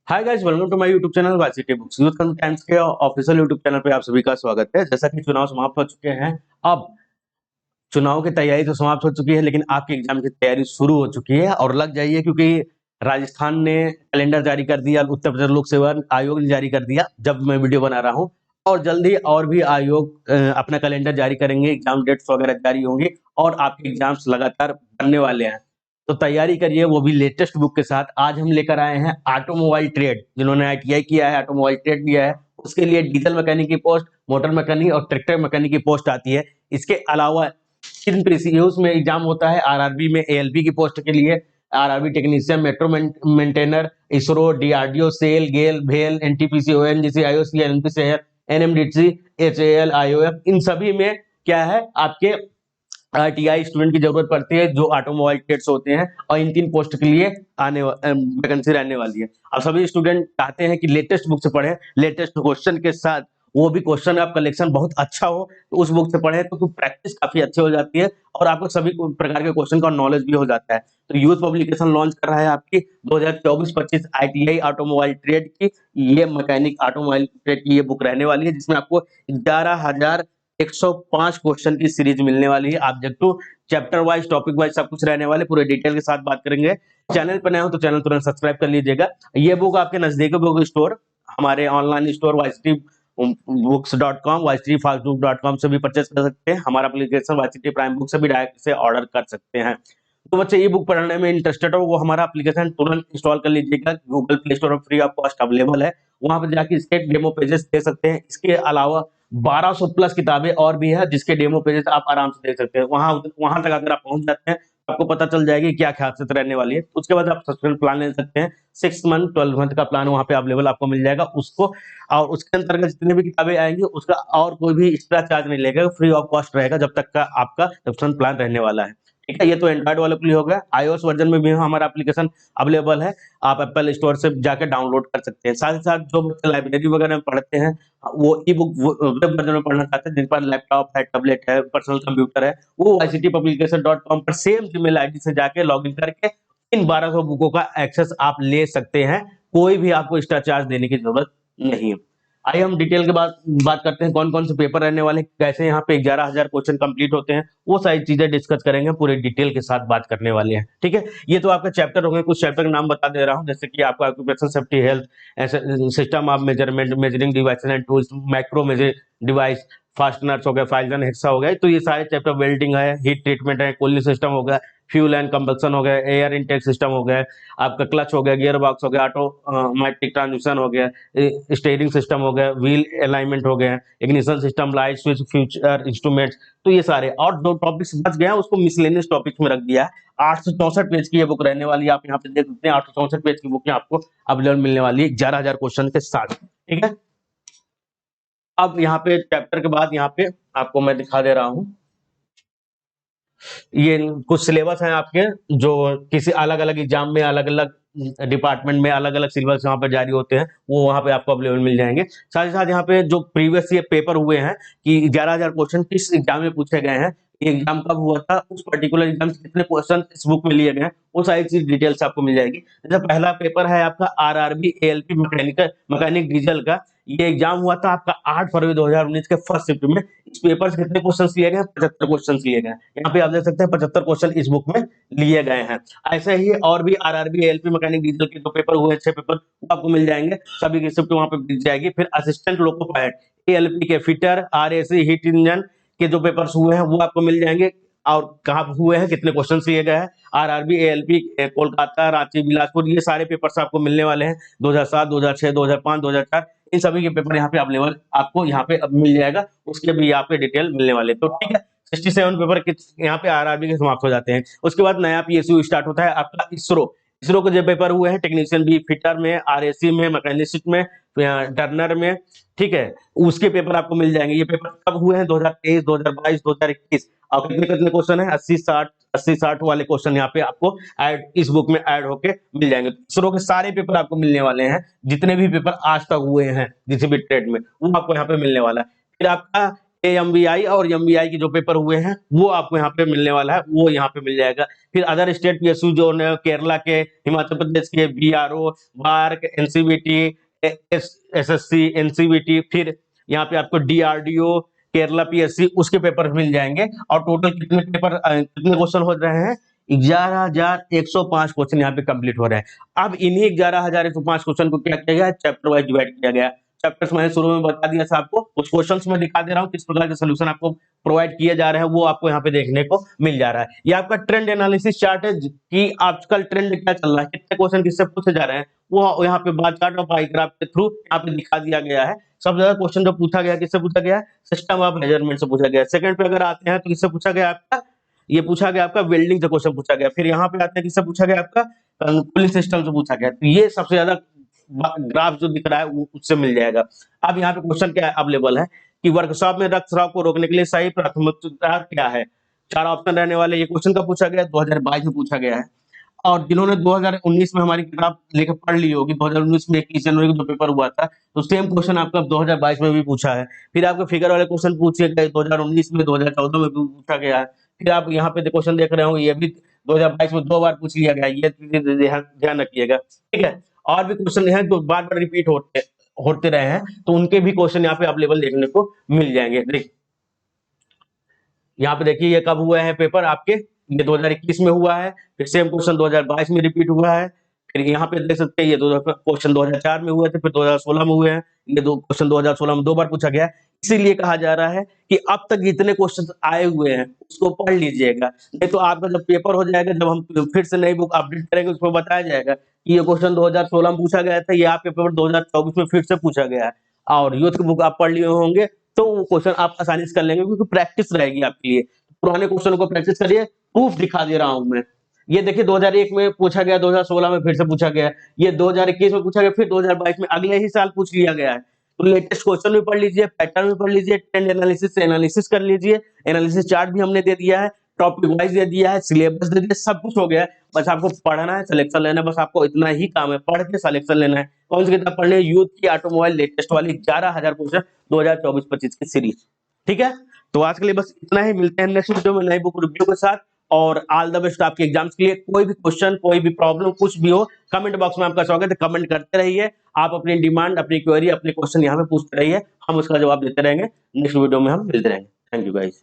Hi guys, welcome to my YouTube channel YCT books. Youth times के official YouTube channel पे आप सभी का स्वागत है। जैसा कि चुनाव समाप्त हो चुके हैं, अब चुनाव की तैयारी तो समाप्त हो चुकी है, लेकिन आपके एग्जाम की तैयारी शुरू हो चुकी है और लग जाइए, क्योंकि राजस्थान ने कैलेंडर जारी कर दिया, उत्तर प्रदेश लोक सेवा आयोग ने जारी कर दिया जब मैं वीडियो बना रहा हूँ। और जल्द ही और भी आयोग अपना कैलेंडर जारी करेंगे, एग्जाम डेट्स वगैरह जारी होंगी और आपके एग्जाम्स लगातार बनने वाले हैं। तो तैयारी करिए, वो भी लेटेस्ट बुक के साथ। आज हम लेकर आए हैं ऑटोमोबाइल ट्रेड। जिन्होंने आईटीआई किया है, ऑटोमोबाइल ट्रेड किया है, उसके लिए डीजल मैकेनिक की पोस्ट, मोटर मैकेनिक और ट्रैक्टर मैकेनिक की पोस्ट आती है। इसके अलावा इन पीसीयूज में एग्जाम होता है, आरआरबी में एएलपी की पोस्ट के लिए, RRB technician, metro maintainer, ISRO, DRDO, SAIL, GAIL, भेल, NTPC, ONGC, IOC, NPCL, NMDC, HAL, IOF, इन सभी में क्या है, आपके आईटीआई स्टूडेंट की जरूरत पड़ती है जो ऑटोमोबाइल ट्रेड्स होते हैं। और इन तीन पोस्ट के लिए आने वैकेंसी रहने वाली है। अब सभी स्टूडेंट चाहते हैं कि लेटेस्ट बुक से पढ़ें, लेटेस्ट क्वेश्चन के साथ, वो भी क्वेश्चन आप कलेक्शन बहुत अच्छा हो तो उस बुक से पढ़ें, तो प्रैक्टिस काफी अच्छी हो जाती है और आपको सभी प्रकार के क्वेश्चन का नॉलेज भी हो जाता है। तो यूथ पब्लिकेशन लॉन्च कर रहा है आपकी 2024-25 आईटीआई ऑटोमोबाइल ट्रेड की, ये मैकेनिक ऑटोमोबाइल ट्रेड की ये बुक रहने वाली है, जिसमें आपको 11,105 क्वेश्चन की सीरीज मिलने वाली है। Objective, chapter wise, topic wise सब कुछ रहने वाले, पूरे डिटेल के साथ बात करेंगे। चैनल पर नए हो तो चैनल तुरंत सब्सक्राइब कर लीजिएगा। ये बुक आपके नजदीकी बुक स्टोर, हमारे online store YCT books.com, YCT से भी परचेस कर सकते हैं। हमारा एप्लीकेशन वाईसीटी प्राइम बुक से भी डायरेक्ट से ऑर्डर कर सकते हैं। तो बच्चे ई बुक पढ़ने में इंटरेस्टेड हो, वो हमारा एप्लीकेशन तुरंत इंस्टॉल कर लीजिएगा। गूगल प्ले स्टोर पर फ्री ऑफ कॉस्ट अवेलेबल है, वहां पर जाके इसके डेमो पेजेस दे सकते हैं। इसके अलावा 1200 प्लस किताबें और भी है, जिसके डेमो पेजेस आप आराम से देख सकते हैं। वहां वहां तक अगर आप पहुंच जाते हैं, आपको पता चल जाएगी क्या खासियत रहने वाली है। उसके बाद आप सब्सक्रिप्शन प्लान ले सकते हैं। 6 मंथ 12 मंथ का प्लान वहां पे अवेलेबल आपको मिल जाएगा उसको। और उसके अंतर्गत जितने भी किताबें आएंगी, उसका और कोई भी एक्स्ट्रा चार्ज नहीं लगेगा, फ्री ऑफ कॉस्ट रहेगा जब तक का आपका सब्सक्रिप्शन प्लान रहने वाला है। ठीक है, ये तो एंड्रॉइड वालों के लिए हो गया। आईओएस वर्जन में भी हमारा एप्लीकेशन अवेलेबल है, आप एप्पल स्टोर से जाकर डाउनलोड कर सकते हैं। साथ ही साथ जो बच्चे लाइब्रेरी वगैरह में पढ़ते हैं, वो ई बुक वेब वर्जन में पढ़ना चाहते हैं, जिन पर लैपटॉप है, टैबलेट है, पर्सनल कंप्यूटर है, वो ICTpublication.com पर सेम जीमेल आईडी से जाके लॉगिन करके इन 1200 बुकों का एक्सेस आप ले सकते हैं। कोई भी आपको एक्स्ट्रा चार्ज देने की जरूरत नहीं है। आइए हम डिटेल के बाद बात करते हैं, कौन कौन से पेपर रहने वाले, कैसे यहाँ पे 11,000 क्वेश्चन कंप्लीट होते हैं, वो सारी चीजें डिस्कस करेंगे, पूरे डिटेल के साथ बात करने वाले हैं। ठीक है, ये तो आपका चैप्टर हो गए। कुछ चैप्टर का नाम बता दे रहा हूँ, जैसे कि आपका occupation safety health, system of measurement, measuring devices and tools, micro measure device, fasteners हो गया, फाइजन हेक्सा हो गया। तो ये सारे चैप्टर, वेल्डिंग है, हीट ट्रीटमेंट है, कूलिंग सिस्टम हो गया, फ्यूल एंड कंबक्शन हो गया, एयर इनटेक सिस्टम हो गया, आपका क्लच हो गया, गियर बॉक्स हो गया, ऑटोमेटिक ट्रांसमिशन हो गया, स्टीयरिंग सिस्टम हो गया, व्हील अलाइनमेंट हो गया, ignition system, light switch, future instruments. तो ये सारे और दो टॉपिक्स बच गए हैं, उसको मिसलेनियस टॉपिक्स में रख दिया है। 864 पेज की ये बुक रहने वाली है, आप यहाँ पे देख सकते हैं। 864 पेज की बुक आपको अवेलेबल मिलने वाली है 11,000 क्वेश्चन के साथ। ठीक है, अब यहाँ पे चैप्टर के बाद यहाँ पे आपको मैं दिखा दे रहा हूँ, ये कुछ सिलेबस हैं आपके, जो किसी अलग अलग एग्जाम में, अलग अलग डिपार्टमेंट में अलग अलग सिलेबस यहाँ पे जारी होते हैं, वो वहाँ पे आपको अवेलेबल मिल जाएंगे। साथ ही साथ यहाँ पे जो प्रीवियस ये पेपर हुए हैं कि 11,000 क्वेश्चन किस एग्जाम में पूछे गए हैं, ये एग्जाम कब हुआ था, उस पर्टिकुलर एग्जाम से कितने क्वेश्चन इस बुक में लिए गए हैं, वो सारी चीज डिटेल्स आपको मिल जाएगी। जैसे पहला पेपर है आपका आरआरबी एएलपी मैकेनिक डीजल का। ये एग्जाम हुआ था आपका 8 फरवरी 2019 के फर्स्ट शिफ्ट में। इस पेपर से कितने क्वेश्चन लिए गए हैं? 75 क्वेश्चन लिए गए हैं। यहाँ पे आप देख सकते हैं 75 क्वेश्चन इस बुक में लिए गए हैं। ऐसे ही और भी आरआरबी एएलपी मैकेनिक डीजल के जो पेपर हुए, 6 पेपर, वो आपको मिल जाएंगे। सभी की शिफ्ट वहां पे मिल जाएगी। फिर असिस्टेंट लोको पायलट एएलपी के, फिटर, आरएसी हीट इंजन के जो पेपर्स हुए हैं वो आपको मिल जाएंगे, और कहाँ हुए हैं, कितने क्वेश्चन लिए गए हैं। आरआरबी एएलपी कोलकाता, रांची, बिलासपुर, ये सारे पेपर्स आपको मिलने वाले हैं। 2007, 2006, 2005, 2004, इन सभी के पेपर यहाँ पे अवेलेबल आपको यहाँ पे अब मिल जाएगा। उसके भी यहाँ पे डिटेल मिलने वाले। तो ठीक है, 67 पेपर यहाँ पे आरआरबी के समाप्त हो जाते हैं। उसके बाद नया पीएसयू स्टार्ट होता है आपका इसरो। इसरो के जो पेपर हुए हैं, टेक्नीशियन बी, फिटर में, आरएसी में, मैकेनिस्ट में, टर्नर में, ठीक है, उसके पेपर आपको मिल जाएंगे। ये पेपर कब हुए हैं? 2023, 2022, 2021। और कितने कितने क्वेश्चन है? 80-60 वाले क्वेश्चन यहाँ पे आपको ऐड, इस बुक में ऐड होके मिल जाएंगे। इसरो के सारे पेपर आपको मिलने वाले हैं, जितने भी पेपर आज तक हुए हैं जिस भी ट्रेड में, वो आपको यहाँ पे मिलने वाला है। फिर आपका AMVI और MVI के जो पेपर हुए हैं वो आपको यहाँ पे मिलने वाला है, वो यहाँ पे मिल जाएगा। फिर अदर स्टेट PSU जो केरला के, हिमाचल प्रदेश के, BRO, BARC, NCVT, SSC, NCVT, फिर यहाँ पे आपको DRDO, केरला PSC उसके पेपर मिल जाएंगे। और टोटल कितने पेपर, कितने क्वेश्चन हो रहे हैं? 11,105 क्वेश्चन यहाँ पे कंप्लीट हो रहे हैं। अब इन्हीं 11,105 क्वेश्चन को क्या किया गया? चैप्टर वाइज डिवाइड किया गया। चैप्टर्स मैंने शुरू में बता दिया था आपको, उस क्वेश्चंस में दिखा दे रहा हूँ किस प्रकार के सोल्यूशन आपको प्रोवाइड किए जा रहे हैं, वो आपको यहाँ पे देखने को मिल जा रहा है। ये आपका ट्रेंड एनालिसिस चार्ट है कि आजकल ट्रेंड क्या चल रहा है, कितने क्वेश्चन किससे पूछे जा रहे हैं, वो यहाँ पे बार चार्ट और पाई ग्राफ के थ्रू यहाँ पे दिखा दिया गया है। सबसे ज्यादा क्वेश्चन जो पूछा गया किससे पूछा गया? सिस्टम ऑफ मेजरमेंट से पूछा गया। सेकंड पे अगर आते हैं तो किससे पूछा गया आपका? ये पूछा गया आपका वेल्डिंग से क्वेश्चन पूछा गया। फिर यहाँ पे आते हैं किससे पूछा गया? आपका कूलिंग सिस्टम से पूछा गया। तो ये सबसे ज्यादा ग्राफ जो दिख रहा है वो उससे मिल जाएगा। अब यहाँ पे क्वेश्चन क्या अवेलेबल है कि वर्कशॉप में रक्तस्राव को रोकने के लिए सही प्राथमिकता क्या है? 4 ऑप्शन रहने वाले। ये क्वेश्चन का पूछा गया 2022 में पूछा गया है। और जिन्होंने 2019 में हमारी किताब लेकर पढ़ ली होगी, 2019 में 21 जनवरी को जो पेपर हुआ था, तो सेम क्वेश्चन आपका 2022 में भी पूछा है। फिर आपके फिगर वाले क्वेश्चन पूछे गए 2019 में, 2014 में भी पूछा गया है। फिर आप यहाँ पे क्वेश्चन देख रहे हो, ये भी 2022 में 2 बार पूछ लिया गया, ये ध्यान रखिएगा, ठीक है। और भी क्वेश्चन हैं जो बार बार रिपीट होते रहे हैं, तो उनके भी क्वेश्चन यहाँ पे अवेलेबल देखने को मिल जाएंगे। देखिए यहाँ पे देखिए ये कब हुए हैं पेपर आपके? ये 2021 में हुआ है। फिर सेम क्वेश्चन 2022 में रिपीट हुआ है। फिर यहाँ पे देख सकते हैं ये क्वेश्चन 2004 में हुए थे, फिर 2016 में हुए हैं। ये दो क्वेश्चन 2016 में 2 बार पूछा गया। इसीलिए कहा जा रहा है कि अब तक जितने क्वेश्चन आए हुए हैं उसको पढ़ लीजिएगा, नहीं तो आपका जब पेपर हो जाएगा, जब हम फिर से नई बुक अपडेट करेंगे उसमें बताया जाएगा कि ये क्वेश्चन 2016 में पूछा गया था, ये आपके पेपर 2024 में फिर से पूछा गया है। और यूथ की बुक आप पढ़ लिए होंगे तो वो क्वेश्चन आप आसानी से कर लेंगे, क्योंकि प्रैक्टिस रहेगी आपके लिए। पुराने क्वेश्चन को प्रैक्टिस करिए, प्रूफ दिखा दे रहा हूं मैं। ये देखिए 2001 में पूछा गया, 2016 में फिर से पूछा गया, ये 2021 में पूछा गया, फिर 2022 में अगले ही साल पूछ लिया गया है। तो लेटेस्ट क्वेश्चन भी पढ़ लीजिए, पैटर्न भी पढ़ लीजिए, ट्रेंड एनालिसिस से एनालिसिस कर लीजिए। एनालिसिस चार्ट भी हमने दे दिया है, टॉपिक वाइज दे दिया है, सिलेबस दे दिया, सब कुछ हो गया है। बस आपको पढ़ना है, सिलेक्शन लेना है, बस आपको इतना ही काम है, पढ़ के सिलेक्शन लेना है। कौन सी किताब पढ़नी है? यूथ की ऑटोमोबाइल लेटेस्ट वाली 11,000 क्वेश्चन 2024-25 की सीरीज, ठीक है। तो आज के लिए बस इतना ही, मिलते हैं नेक्स्ट वीडियो में नई बुक रिव्यू के साथ। और ऑल द बेस्ट आपके एग्जाम्स के लिए। कोई भी क्वेश्चन, कोई भी प्रॉब्लम, कुछ भी हो, कमेंट बॉक्स में आपका स्वागत है, कमेंट करते रहिए। आप अपनी डिमांड, अपनी क्वेरी, अपने क्वेश्चन यहाँ पे पूछते रहिए, हम उसका जवाब देते रहेंगे। नेक्स्ट वीडियो में हम मिलते रहेंगे। Thank you guys.